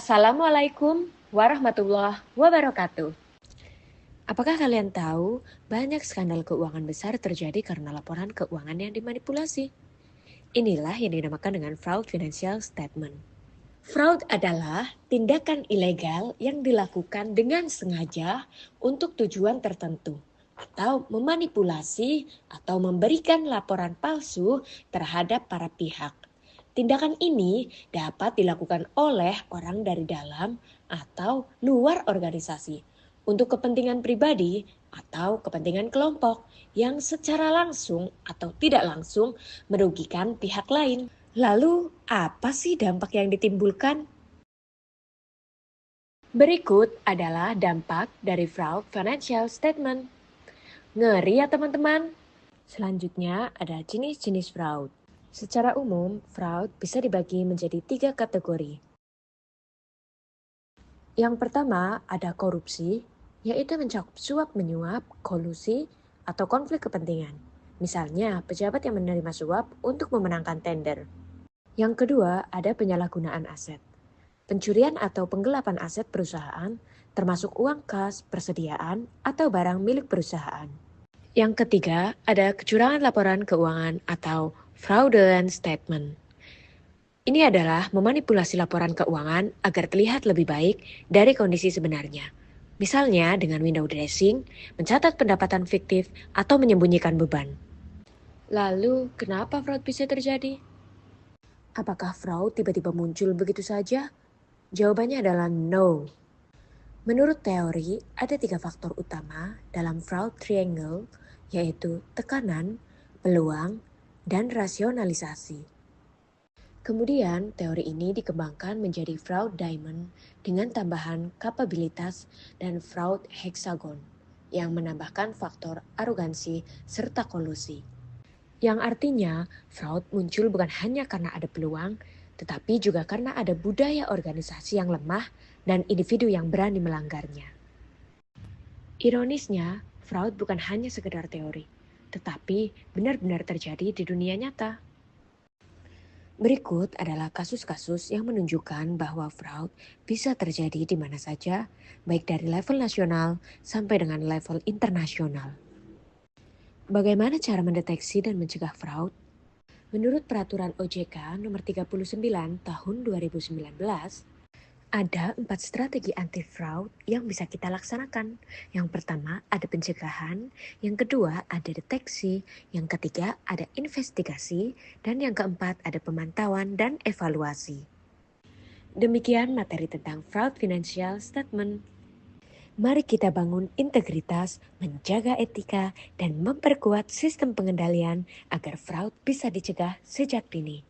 Assalamualaikum warahmatullahi wabarakatuh. Apakah kalian tahu banyak skandal keuangan besar terjadi karena laporan keuangan yang dimanipulasi? Inilah yang dinamakan dengan fraud financial statement. Fraud adalah tindakan ilegal yang dilakukan dengan sengaja untuk tujuan tertentu atau memanipulasi atau memberikan laporan palsu terhadap para pihak. Tindakan ini dapat dilakukan oleh orang dari dalam atau luar organisasi untuk kepentingan pribadi atau kepentingan kelompok yang secara langsung atau tidak langsung merugikan pihak lain. Lalu, apa sih dampak yang ditimbulkan? Berikut adalah dampak dari fraud financial statement. Ngeri ya teman-teman? Selanjutnya ada jenis-jenis fraud. Secara umum, fraud bisa dibagi menjadi 3 kategori. Yang pertama ada korupsi, yaitu mencakup suap-menyuap, kolusi, atau konflik kepentingan. Misalnya, pejabat yang menerima suap untuk memenangkan tender. Yang kedua ada penyalahgunaan aset. Pencurian atau penggelapan aset perusahaan, termasuk uang kas, persediaan, atau barang milik perusahaan. Yang ketiga, ada kecurangan laporan keuangan atau fraudulent statement. Ini adalah memanipulasi laporan keuangan agar terlihat lebih baik dari kondisi sebenarnya. Misalnya dengan window dressing, mencatat pendapatan fiktif, atau menyembunyikan beban. Lalu, kenapa fraud bisa terjadi? Apakah fraud tiba-tiba muncul begitu saja? Jawabannya adalah no. Menurut teori, ada 3 faktor utama dalam fraud triangle, yaitu tekanan, peluang, dan rasionalisasi. Kemudian, teori ini dikembangkan menjadi fraud diamond dengan tambahan kapabilitas dan fraud hexagon yang menambahkan faktor arogansi serta kolusi. Yang artinya, fraud muncul bukan hanya karena ada peluang, tetapi juga karena ada budaya organisasi yang lemah dan individu yang berani melanggarnya. Ironisnya, fraud bukan hanya sekedar teori, tetapi benar-benar terjadi di dunia nyata. Berikut adalah kasus-kasus yang menunjukkan bahwa fraud bisa terjadi di mana saja, baik dari level nasional sampai dengan level internasional. Bagaimana cara mendeteksi dan mencegah fraud? Menurut Peraturan OJK Nomor 39 Tahun 2019, ada 4 strategi anti-fraud yang bisa kita laksanakan. Yang pertama ada pencegahan, yang kedua ada deteksi, yang ketiga ada investigasi, dan yang keempat ada pemantauan dan evaluasi. Demikian materi tentang fraud financial statement. Mari kita bangun integritas, menjaga etika, dan memperkuat sistem pengendalian agar fraud bisa dicegah sejak dini.